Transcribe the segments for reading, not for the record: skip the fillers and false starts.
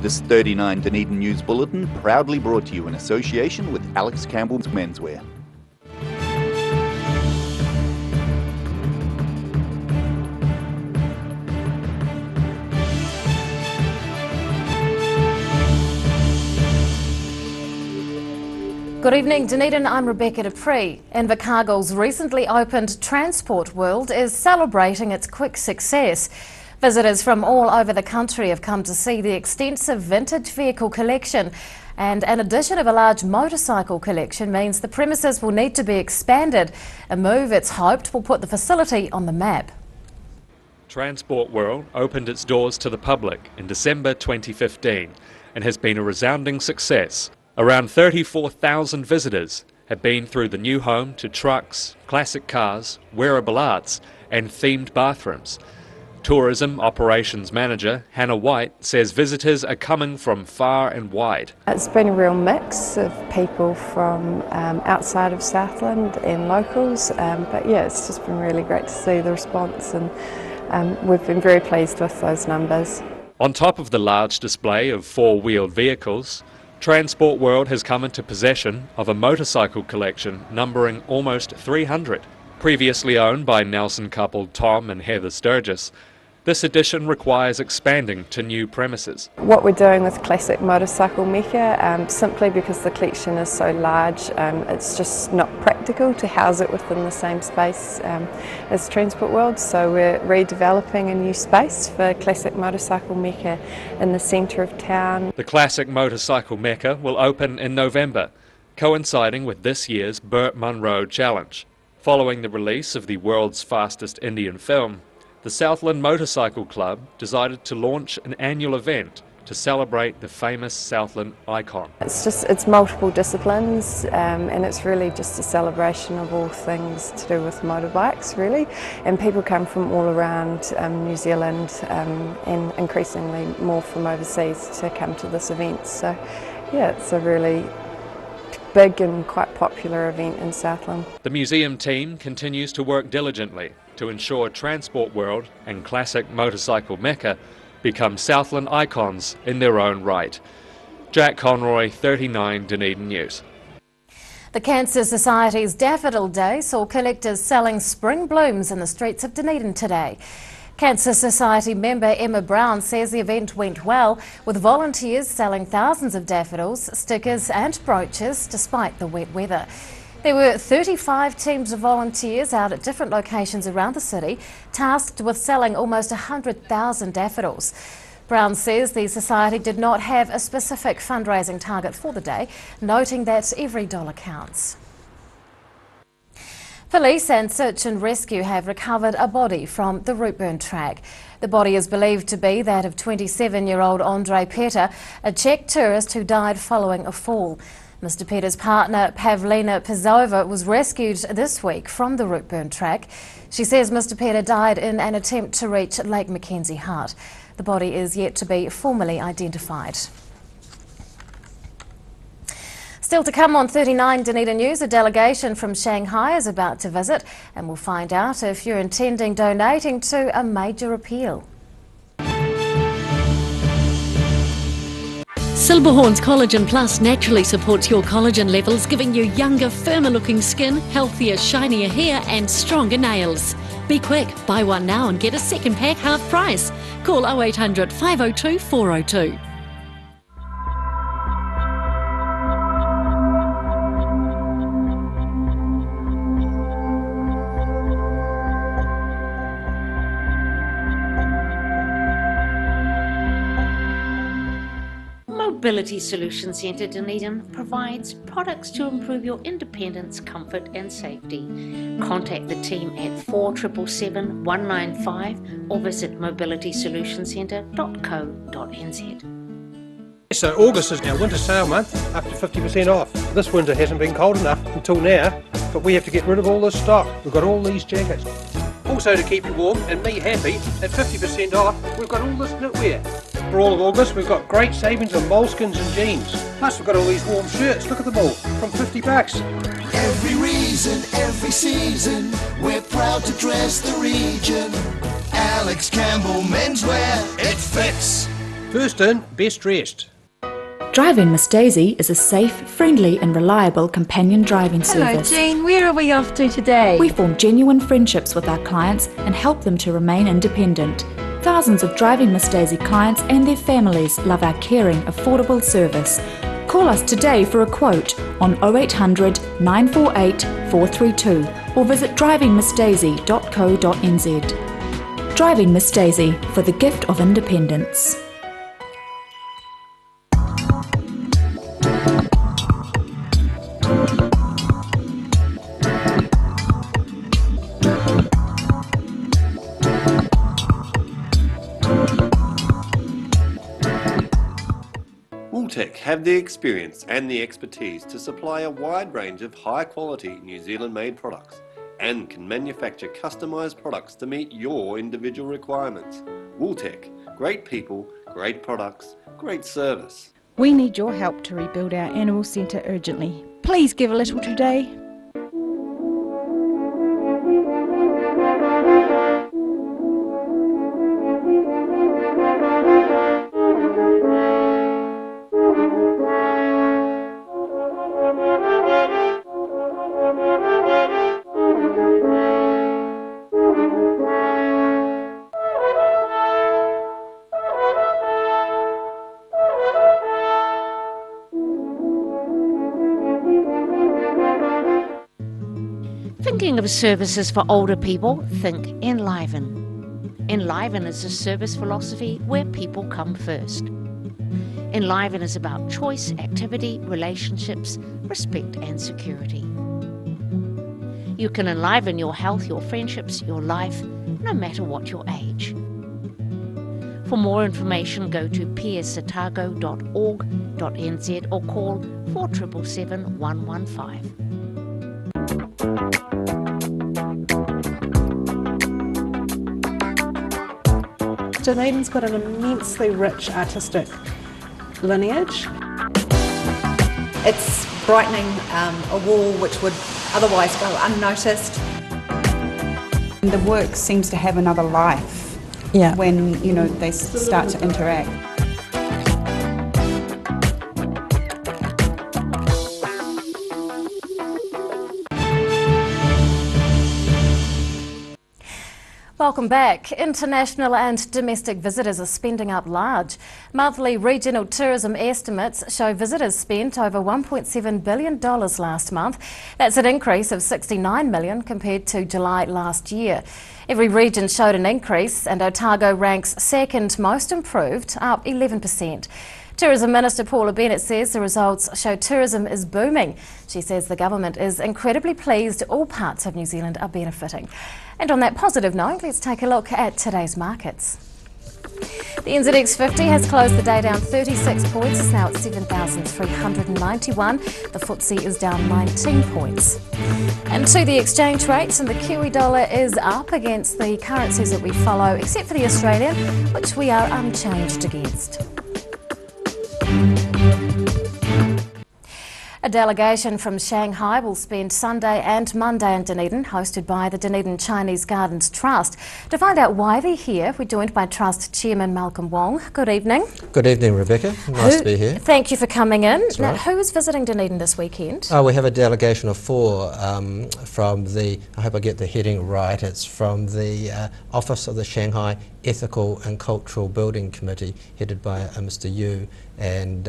This 39 Dunedin News Bulletin proudly brought to you in association with Alex Campbell's Menswear. Good evening, Dunedin. I'm Rebecca Dupree. Invercargill's recently opened Transport World is celebrating its quick success. Visitors from all over the country have come to see the extensive vintage vehicle collection, and an addition of a large motorcycle collection means the premises will need to be expanded, a move it's hoped will put the facility on the map. Transport World opened its doors to the public in December 2015 and has been a resounding success. Around 34,000 visitors have been through the new home to trucks, classic cars, wearable arts and themed bathrooms. Tourism Operations Manager Hannah White says visitors are coming from far and wide. It's been a real mix of people from outside of Southland and locals, but yeah, it's just been really great to see the response, and we've been very pleased with those numbers. On top of the large display of four-wheeled vehicles, Transport World has come into possession of a motorcycle collection numbering almost 300. Previously owned by Nelson couple Tom and Heather Sturgis, this addition requires expanding to new premises. What we're doing with Classic Motorcycle Mecca, simply because the collection is so large, it's just not practical to house it within the same space as Transport World, so we're redeveloping a new space for Classic Motorcycle Mecca in the centre of town. The Classic Motorcycle Mecca will open in November, coinciding with this year's Burt Munro Challenge. Following the release of the world's fastest Indian film, the Southland Motorcycle Club decided to launch an annual event to celebrate the famous Southland icon. It's multiple disciplines, and it's really just a celebration of all things to do with motorbikes, really. And people come from all around New Zealand and increasingly more from overseas to come to this event. So yeah, it's a really big and quite popular event in Southland. The museum team continues to work diligently to ensure Transport World and Classic Motorcycle Mecca become Southland icons in their own right. Jack Conroy, 39 Dunedin News. The Cancer Society's Daffodil Day saw collectors selling spring blooms in the streets of Dunedin today. Cancer Society member Emma Brown says the event went well, with volunteers selling thousands of daffodils, stickers and brooches despite the wet weather. There were 35 teams of volunteers out at different locations around the city, tasked with selling almost 100,000 daffodils. Brown says the Society did not have a specific fundraising target for the day, noting that every dollar counts. Police and Search and Rescue have recovered a body from the Routeburn track. The body is believed to be that of 27-year-old Andre Peter, a Czech tourist who died following a fall. Mr. Peter's partner, Pavlina Pizova, was rescued this week from the Routeburn track. She says Mr. Peter died in an attempt to reach Lake Mackenzie Heart. The body is yet to be formally identified. Still to come on 39 Dunedin News, a delegation from Shanghai is about to visit, and we'll find out if you're intending donating to a major appeal. Silberhorn's Collagen Plus naturally supports your collagen levels, giving you younger, firmer-looking skin, healthier, shinier hair and stronger nails. Be quick, buy one now and get a second pack half price. Call 0800 502 402. Mobility Solutions Centre Dunedin provides products to improve your independence, comfort and safety. Contact the team at 4777 195 or visit mobilitysolutioncentre.co.nz. So August is our winter sale month, up to 50% off. This winter hasn't been cold enough until now, but we have to get rid of all this stock. We've got all these jackets. Also to keep you warm and me happy, at 50% off, we've got all this knitwear. For all of August, we've got great savings on moleskins and jeans. Plus we've got all these warm shirts, look at them all, from $50. Every reason, every season, we're proud to dress the region. Alex Campbell Menswear, it fits. First in, best dressed. Driving Miss Daisy is a safe, friendly and reliable companion driving service. Hello Jean, where are we off to today? We form genuine friendships with our clients and help them to remain independent. Thousands of Driving Miss Daisy clients and their families love our caring, affordable service. Call us today for a quote on 0800 948 432 or visit drivingmissdaisy.co.nz. Driving Miss Daisy, for the gift of independence. Wooltech have the experience and the expertise to supply a wide range of high-quality New Zealand-made products and can manufacture customised products to meet your individual requirements. Wooltech, great people, great products, great service. We need your help to rebuild our animal centre urgently. Please give a little today. Thinking of services for older people, think Enliven. Enliven is a service philosophy where people come first. Enliven is about choice, activity, relationships, respect and security. You can enliven your health, your friendships, your life, no matter what your age. For more information, go to pearsotago.org.nz or call 4777 115. Dunedin's got an immensely rich artistic lineage. It's brightening a wall which would otherwise go unnoticed. And the work seems to have another life when they start to interact. Welcome back. International and domestic visitors are spending up large. Monthly regional tourism estimates show visitors spent over $1.7 billion last month. That's an increase of $69 million compared to July last year. Every region showed an increase and Otago ranks second most improved, up 11%. Tourism Minister Paula Bennett says the results show tourism is booming. She says the government is incredibly pleased all parts of New Zealand are benefiting. And on that positive note, let's take a look at today's markets. The NZX 50 has closed the day down 36 points. It's now at 7,391. The FTSE is down 19 points. And to the exchange rates, and the Kiwi dollar is up against the currencies that we follow, except for the Australian, which we are unchanged against. A delegation from Shanghai will spend Sunday and Monday in Dunedin, hosted by the Dunedin Chinese Gardens Trust. To find out why they're here, we're joined by Trust Chairman Malcolm Wong. Good evening. Good evening, Rebecca. Nice to be here. Thank you for coming in. That's now, right. who is visiting Dunedin this weekend? We have a delegation of 4 from the, I hope I get the heading right, it's from the Office of the Shanghai Ethical and Cultural Building Committee, headed by Mr. Yu and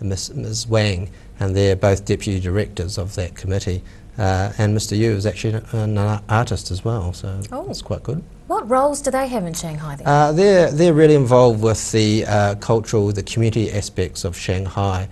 Ms. Wang, and they're both deputy directors of that committee. And Mr. Yu is actually an artist as well, so it's quite good. What roles do they have in Shanghai then? They're really involved with the cultural, the community aspects of Shanghai,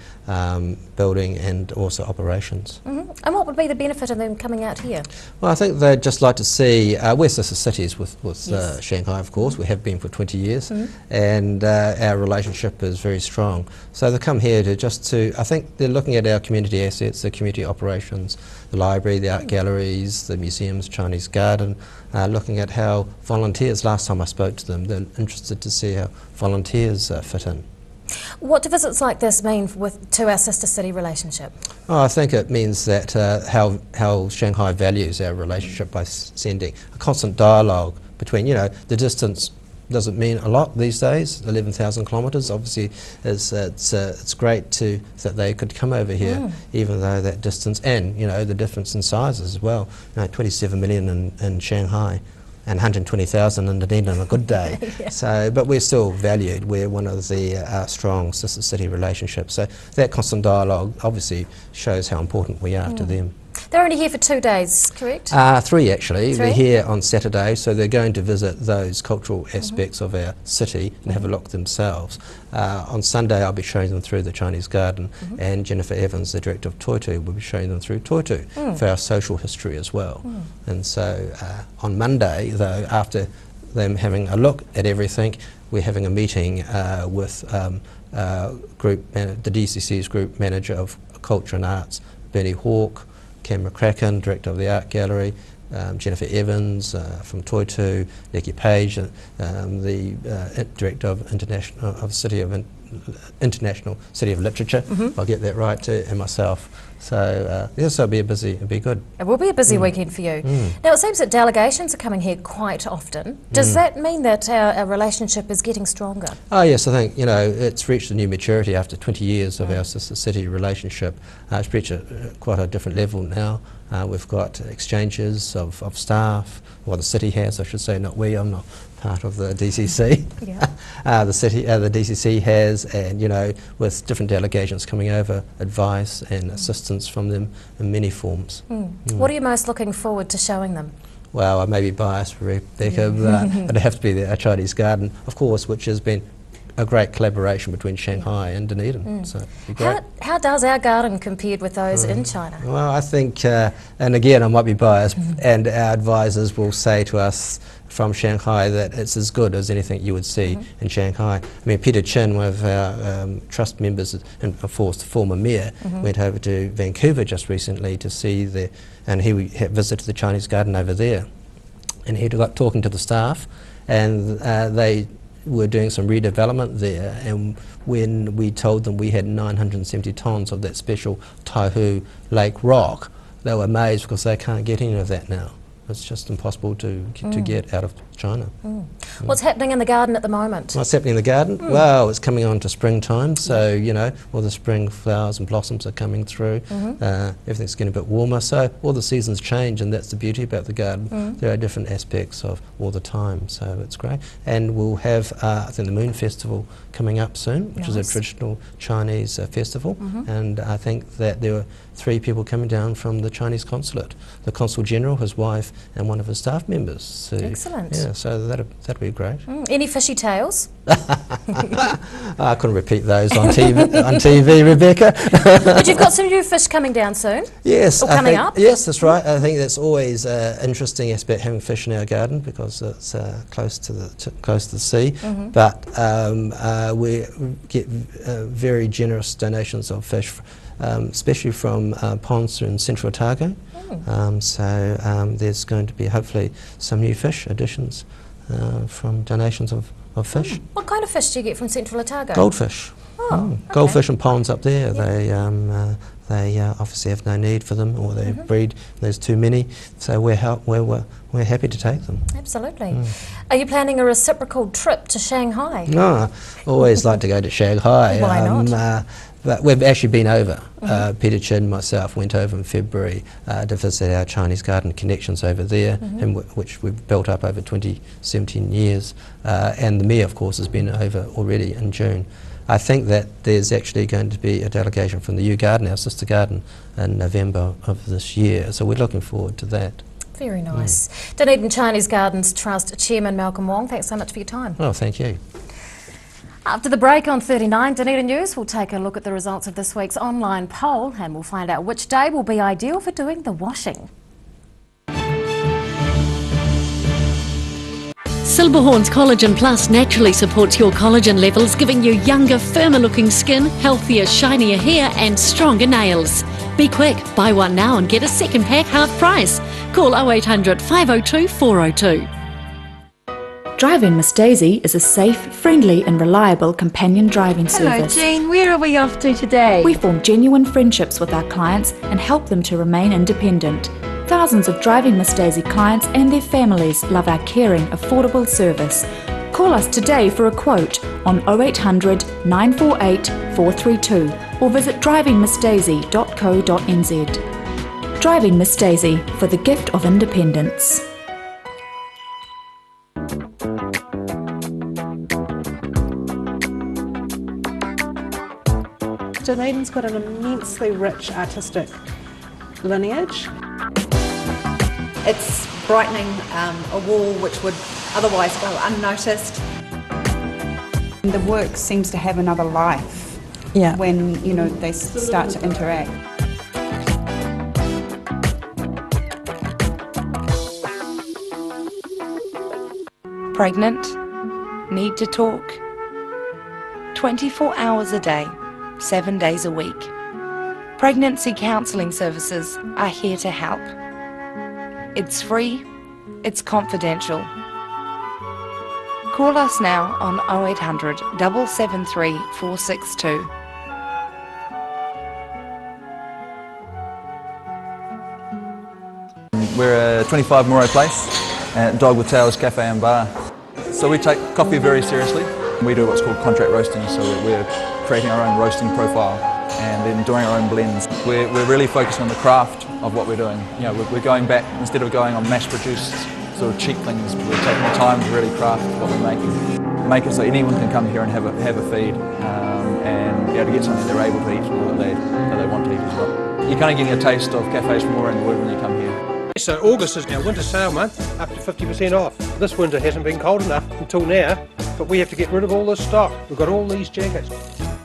building and also operations. Mm-hmm. And what would be the benefit of them coming out here? Well, I think they'd just like to see, we're sister cities with yes. Shanghai, of course. We have been for 20 years, and our relationship is very strong. So they come here to I think they're looking at our community assets, the community operations, the library, the art galleries, the museums, Chinese garden, looking at how volunteers, last time I spoke to them, they're interested to see how volunteers fit in. What do visits like this mean to our sister city relationship? I think it means that how Shanghai values our relationship by sending a constant dialogue between, the distance doesn't mean a lot these days. 11,000 kilometres, obviously, it's great that they could come over here, even though that distance and the difference in sizes as well. 27 million in Shanghai. And 120,000 in Dunedin on a good day. Yeah. So, but we're still valued. We're one of the strong sister-city relationships. So that constant dialogue obviously shows how important we are to them. They're only here for 2 days, correct? 3 actually. 3? They're here on Saturday, so they're going to visit those cultural aspects of our city and have a look themselves. On Sunday I'll be showing them through the Chinese Garden, and Jennifer Evans, the director of Toitu, will be showing them through Toitu for our social history as well. And so on Monday, though, after them having a look at everything, we're having a meeting with the DCC's group manager of culture and arts, Bernie Hawke, Cam McCracken, director of the Art Gallery, Jennifer Evans from Toitu, Nikki Page, the director of International City of Literature, I'll get that right too, and myself. So yes, it'll be good. It will be a busy weekend for you. Now it seems that delegations are coming here quite often. Does that mean that our relationship is getting stronger? Oh yes, I think it's reached a new maturity after 20 years of our sister city relationship. It's reached quite a different level now. We've got exchanges of staff. Well, the city has, I should say, not we. I'm not part of the DCC. The DCC has, and with different delegations coming over, advice and assistance from them in many forms. What are you most looking forward to showing them? Well, I may be biased, Rebecca, but it'd have to be our Chinese Garden, of course, which has been a great collaboration between Shanghai and Dunedin. So it'd be great. How does our garden compare with those in China? Well, I think, and again, I might be biased, and our advisors will say to us from Shanghai that it's as good as anything you would see in Shanghai. I mean, Peter Chin, one of our trust members, and of course the former mayor, went over to Vancouver just recently to see and he visited the Chinese Garden over there. And he got talking to the staff, and they were doing some redevelopment there, and when we told them we had 970 tonnes of that special Taihu Lake rock, they were amazed because they can't get any of that now. It's just impossible to get out of China. What's happening in the garden at the moment? What's happening in the garden? Well, it's coming on to springtime, so all the spring flowers and blossoms are coming through. Everything's getting a bit warmer, so all the seasons change, and that's the beauty about the garden. There are different aspects of all the time, so it's great. And we'll have, I think, the Moon Festival coming up soon, which is a traditional Chinese festival, and I think that there were 3 people coming down from the Chinese consulate, the Consul General, his wife, and one of his staff members. Excellent. Yeah, so that'll be great. Any fishy tales? I couldn't repeat those on TV, Rebecca. But you've got some new fish coming down soon? Yes. Or coming up? Yes, that's right. I think that's always an interesting aspect, having fish in our garden, because it's close to the sea. But we get very generous donations of fish, especially from ponds in Central Otago. So there's going to be hopefully some new fish additions from donations of fish. What kind of fish do you get from Central Otago? Goldfish. Goldfish and ponds up there. They obviously have no need for them, or they breed. There's too many, so we're happy to take them. Absolutely. Are you planning a reciprocal trip to Shanghai? No, always like to go to Shanghai. Why not? But we've actually been over. Peter Chin and myself went over in February to visit our Chinese Garden connections over there, which we've built up over 17 years. And the Mayor, of course, has been over already in June. I think that there's actually going to be a delegation from the U Garden, our sister garden, in November of this year. So we're looking forward to that. Very nice. Dunedin Chinese Gardens Trust Chairman Malcolm Wong, thanks so much for your time. Oh, thank you. After the break on 39 Dunedin News, we'll take a look at the results of this week's online poll, and we'll find out which day will be ideal for doing the washing. Silberhorn's Collagen Plus naturally supports your collagen levels, giving you younger, firmer looking skin, healthier, shinier hair and stronger nails. Be quick, buy one now and get a second pack half price. Call 0800 502 402. Driving Miss Daisy is a safe, friendly and reliable companion driving service. Hello Jean, where are we off to today? We form genuine friendships with our clients and help them to remain independent. Thousands of Driving Miss Daisy clients and their families love our caring, affordable service. Call us today for a quote on 0800 948 432 or visit drivingmissdaisy.co.nz. Driving Miss Daisy, for the gift of independence. Dunedin's got an immensely rich artistic lineage. It's brightening a wall which would otherwise go unnoticed. The work seems to have another life when, you know, they start to interact. Pregnant, need to talk. 24 hours a day, 7 days a week. Pregnancy counselling services are here to help. It's free, it's confidential. Call us now on 0800 773 462. We're a 25 Moreau Place at Dog with Tails Cafe and Bar. So we take coffee very seriously. We do what's called contract roasting, so we're creating our own roasting profile and then doing our own blends. We're really focusing on the craft of what we're doing. You know, we're going back, instead of going on mass-produced sort of cheap things, we're taking the time to really craft what we're making. Make it so anyone can come here and have a feed and be able to get something they're able to eat or that they want to eat as well. You're kind of getting a taste of cafes from all around the world when you come here. So August is our winter sale month, up to 50% off. This winter hasn't been cold enough until now, but we have to get rid of all this stock. We've got all these jackets.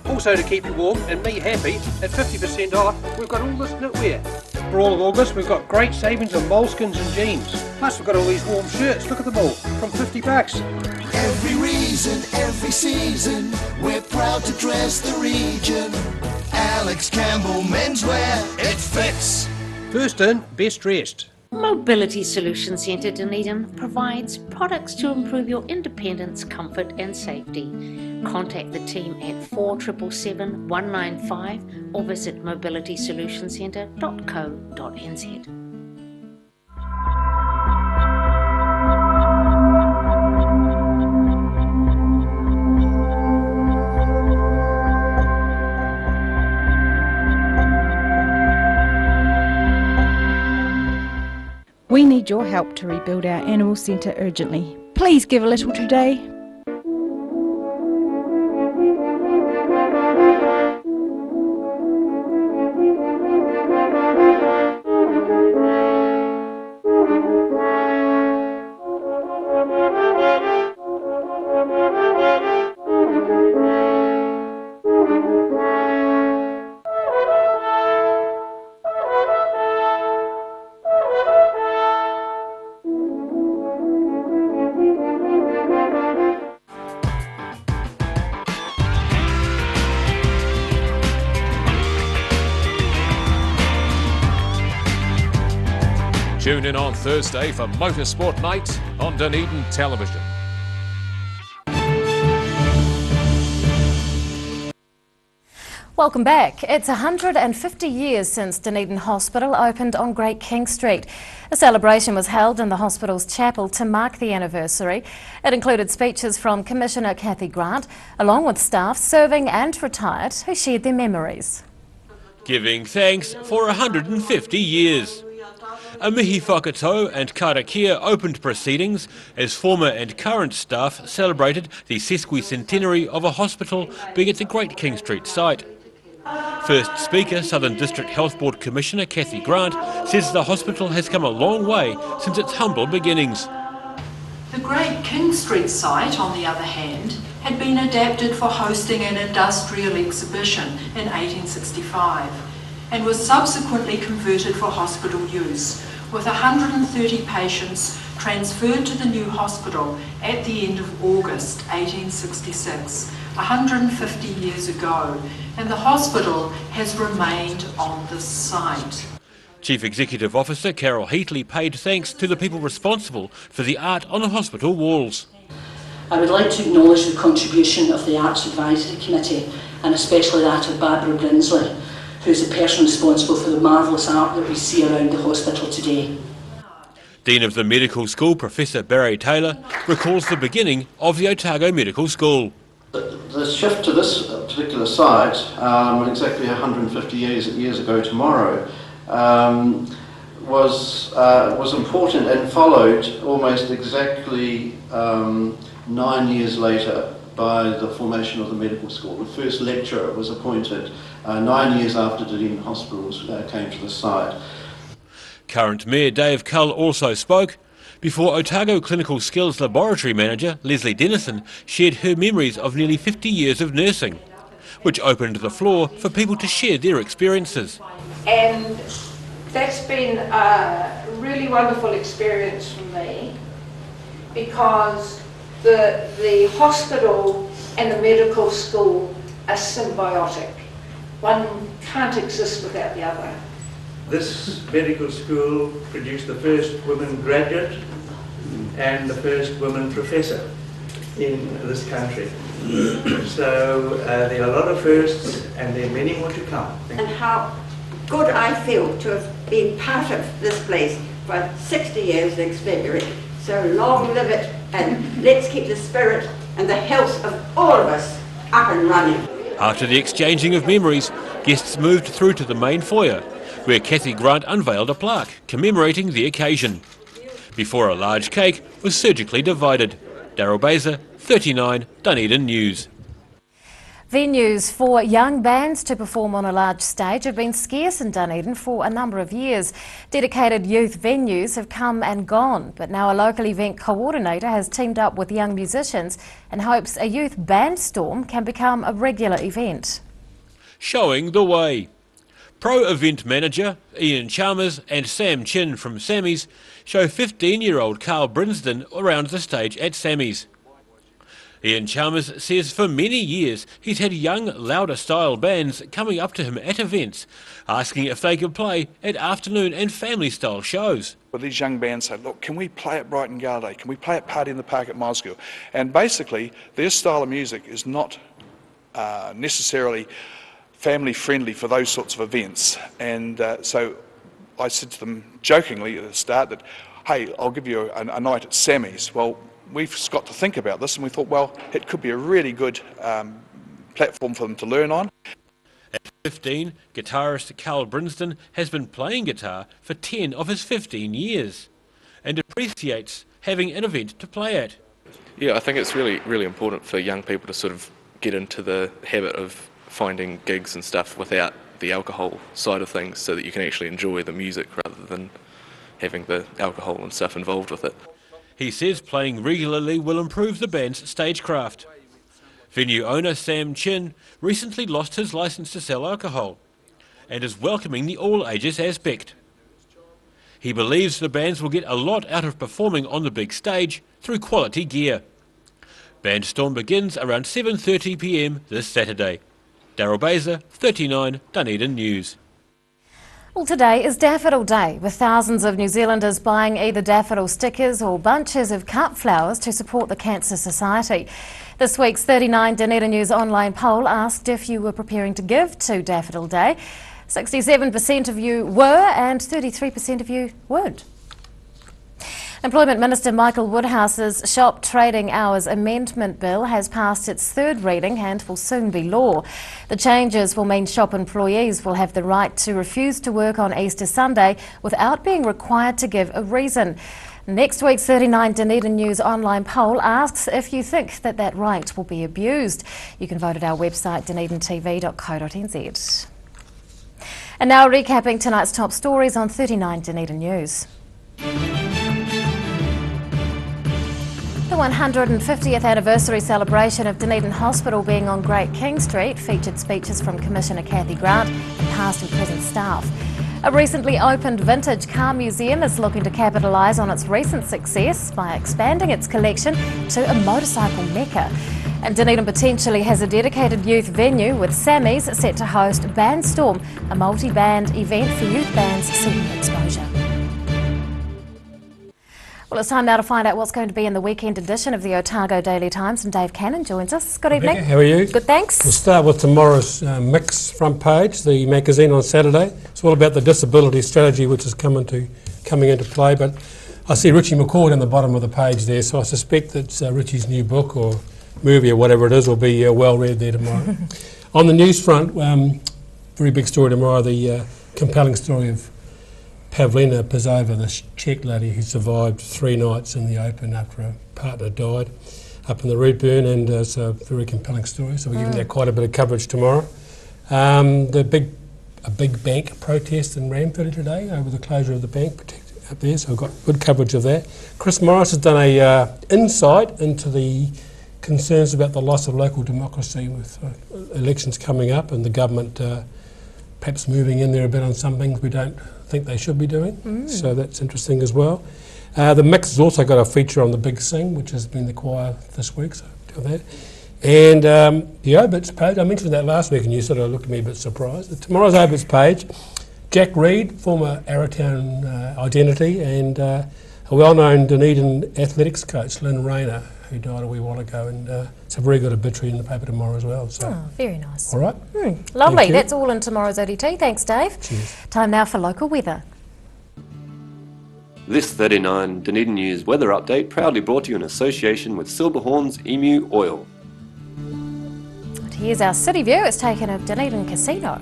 Also to keep you warm and me happy, at 50% off, we've got all this knitwear. For all of August, we've got great savings on moleskins and jeans. Plus we've got all these warm shirts, look at them all, from $50. Every reason, every season, we're proud to dress the region. Alex Campbell Menswear, it fits. First in, best dressed. Mobility Solution Centre Dunedin provides products to improve your independence, comfort and safety. Contact the team at 4777 195 or visit mobilitysolutioncentre.co.nz. We need your help to rebuild our animal centre urgently. Please give a little today. Tune in on Thursday for Motorsport Night on Dunedin Television. Welcome back. It's 150 years since Dunedin Hospital opened on Great King Street. A celebration was held in the hospital's chapel to mark the anniversary. It included speeches from Commissioner Cathy Grant, along with staff serving and retired who shared their memories. Giving thanks for 150 years. A mihi whakatau and karakia opened proceedings as former and current staff celebrated the sesquicentenary of a hospital being at the Great King Street site. First speaker, Southern District Health Board Commissioner Cathy Grant, says the hospital has come a long way since its humble beginnings. The Great King Street site, on the other hand, had been adapted for hosting an industrial exhibition in 1865 and was subsequently converted for hospital use, with 130 patients transferred to the new hospital at the end of August 1866, 150 years ago, and the hospital has remained on this site. Chief Executive Officer Carol Heatley paid thanks to the people responsible for the art on the hospital walls. I would like to acknowledge the contribution of the Arts Advisory Committee, and especially that of Barbara Brinsley, who is the person responsible for the marvellous art that we see around the hospital today. Dean of the Medical School, Professor Barry Taylor, recalls the beginning of the Otago Medical School. The shift to this particular site, exactly 150 years ago tomorrow, was important and followed almost exactly 9 years later by the formation of the medical school. The first lecturer was appointed 9 years after Dunedin hospitals came to the site. Current Mayor Dave Cull also spoke before Otago Clinical Skills Laboratory Manager Leslie Dennison shared her memories of nearly 50 years of nursing, which opened the floor for people to share their experiences. And that's been a really wonderful experience for me, because the hospital and the medical school are symbiotic. One can't exist without the other. This medical school produced the first woman graduate and the first woman professor in this country. So there are a lot of firsts, and there are many more to come. And how good I feel to have been part of this place for 60 years next February. So long live it, and let's keep the spirit and the health of all of us up and running. After the exchanging of memories, guests moved through to the main foyer, where Kathy Grant unveiled a plaque commemorating the occasion, before a large cake was surgically divided. Daryl Baser, 39, Dunedin News. Venues for young bands to perform on a large stage have been scarce in Dunedin for a number of years. Dedicated youth venues have come and gone, but now a local event coordinator has teamed up with young musicians and hopes a youth band storm can become a regular event. Showing the way. Pro event manager Ian Chalmers and Sam Chin from Sammy's show 15-year-old Carl Brinsden around the stage at Sammy's. Ian Chalmers says for many years he's had young, louder-style bands coming up to him at events, asking if they could play at afternoon and family-style shows. Well, these young bands say, look, can we play at Brighton Gala Day? Can we play at Party in the Park at Mosgiel? And basically, their style of music is not necessarily family-friendly for those sorts of events. And so I said to them jokingly at the start that, hey, I'll give you a night at Sammy's. Well, we've got to think about this, and we thought, well, it could be a really good platform for them to learn on. At 15, guitarist Carl Brinsden has been playing guitar for 10 of his 15 years and appreciates having an event to play at. Yeah, I think it's really important for young people to sort of get into the habit of finding gigs and stuff without the alcohol side of things, so that you can actually enjoy the music rather than having the alcohol and stuff involved with it. He says playing regularly will improve the band's stagecraft. Venue owner Sam Chin recently lost his licence to sell alcohol and is welcoming the all-ages aspect. He believes the bands will get a lot out of performing on the big stage through quality gear. Bandstorm begins around 7:30 p.m. this Saturday. Daryl Baser, 39, Dunedin News. Well, today is Daffodil Day, with thousands of New Zealanders buying either daffodil stickers or bunches of cut flowers to support the Cancer Society. This week's 39 Dunedin News online poll asked if you were preparing to give to Daffodil Day. 67% of you were and 33% of you would. Employment Minister Michael Woodhouse's Shop Trading Hours Amendment Bill has passed its third reading and will soon be law. The changes will mean shop employees will have the right to refuse to work on Easter Sunday without being required to give a reason. Next week's 39 Dunedin News online poll asks if you think that right will be abused. You can vote at our website dunedintv.co.nz. And now recapping tonight's top stories on 39 Dunedin News. The 150th anniversary celebration of Dunedin Hospital being on Great King Street featured speeches from Commissioner Kathy Grant and past and present staff. A recently opened vintage car museum is looking to capitalise on its recent success by expanding its collection to a motorcycle mecca. And Dunedin potentially has a dedicated youth venue with Sammy's set to host Bandstorm, a multi-band event for youth bands seeking exposure. Well, it's time now to find out what's going to be in the weekend edition of the Otago Daily Times, and Dave Cannon joins us. Good evening. Rebecca, how are you? Good, thanks. We'll start with tomorrow's Mix front page, the magazine on Saturday. It's all about the disability strategy which is coming into play, but I see Richie McCord in the bottom of the page there, so I suspect that Richie's new book or movie or whatever it is will be well read there tomorrow. On the news front, very big story tomorrow, the compelling story of Pavlina Pazova, the Czech lady who survived 3 nights in the open after a partner died up in the Routeburn, and it's a very compelling story, so we're giving that quite a bit of coverage tomorrow. A big bank protest in Ramford today over the closure of the bank up there, so we've got good coverage of that. Chris Morris has done a insight into the concerns about the loss of local democracy with elections coming up and the government perhaps moving in there a bit on some things we don't think they should be doing, so that's interesting as well. The Mix has also got a feature on the Big Sing, which has been the choir this week, so do that. And the Obits page, I mentioned that last week and you sort of looked at me a bit surprised. Tomorrow's Obits page, Jack Reed, former Arrowtown identity, and a well-known Dunedin athletics coach, Lynn Rayner, who died a wee while ago, and it's a very good obituary in the paper tomorrow as well. So. Oh, very nice. All right. Lovely. That's all in tomorrow's ODT. Thanks, Dave. Cheers. Time now for local weather. This 39 Dunedin News weather update proudly brought to you in association with Silverhorn's Emu Oil. Here's our city view. It's taken of Dunedin Casino.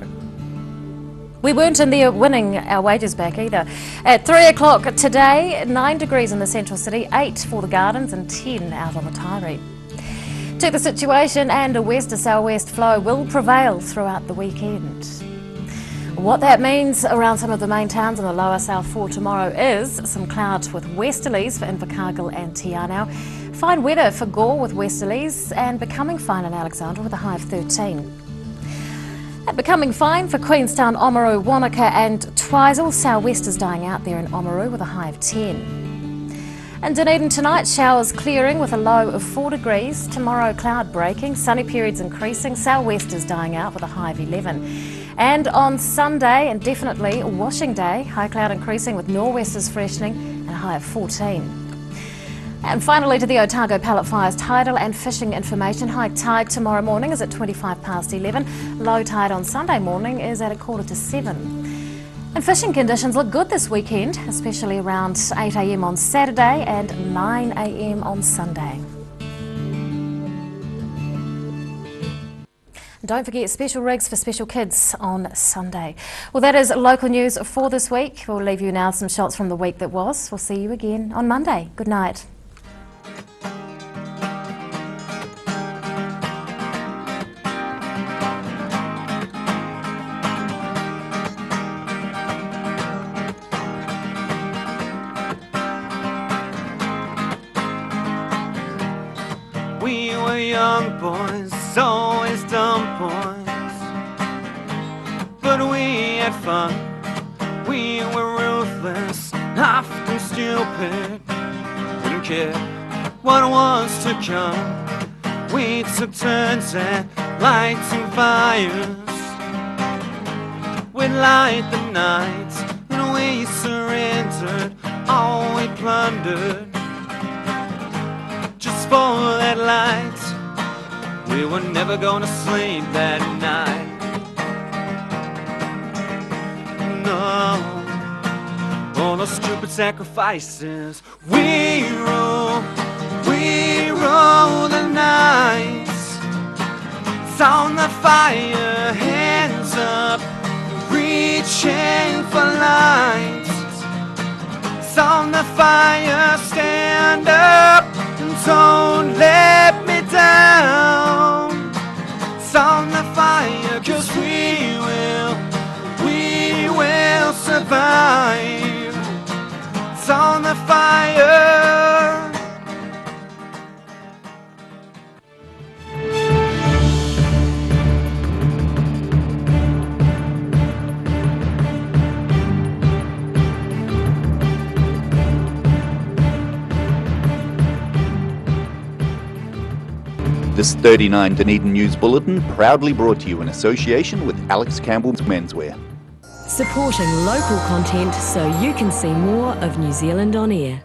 We weren't in there winning our wages back either. At 3 o'clock today, 9 degrees in the central city, 8 for the gardens and 10 out on the Tyree. Check the situation, and a west to southwest flow will prevail throughout the weekend. What that means around some of the main towns in the lower south for tomorrow is some clouds with westerlies for Invercargill and Te Anau. Fine weather for Gore with westerlies, and becoming fine in Alexandra with a high of 13. And becoming fine for Queenstown, Oamaru, Wanaka and Twizel. Southwesters dying out there in Oamaru with a high of 10. And Dunedin tonight, showers clearing with a low of 4 degrees. Tomorrow, cloud breaking, sunny periods increasing. Southwesters dying out with a high of 11. And on Sunday, and definitely washing day, high cloud increasing with nor'westers freshening and a high of 14. And finally to the Otago Pallet Fires tidal and fishing information. High tide tomorrow morning is at 25 past 11. Low tide on Sunday morning is at 6:45. And fishing conditions look good this weekend, especially around 8 a.m. on Saturday and 9 a.m. on Sunday. Don't forget special rigs for special kids on Sunday. Well, that is local news for this week. We'll leave you now some shots from the week that was. We'll see you again on Monday. Good night. We were young boys, always dumb boys, but we had fun. We were ruthless, often stupid, didn't care what was to come. We took turns at lighting fires. We'd light the night, and we surrendered all we plundered. Just for that light, we were never gonna sleep that night. No, all those stupid sacrifices. We rule the night. It's on the fire, hands up, reaching for light. It's on the fire, stand up. Don't let me down. It's on the fire, 'cause we will survive. It's on the fire. This 39 Dunedin News Bulletin proudly brought to you in association with Alex Campbell's Menswear. Supporting local content so you can see more of New Zealand on air.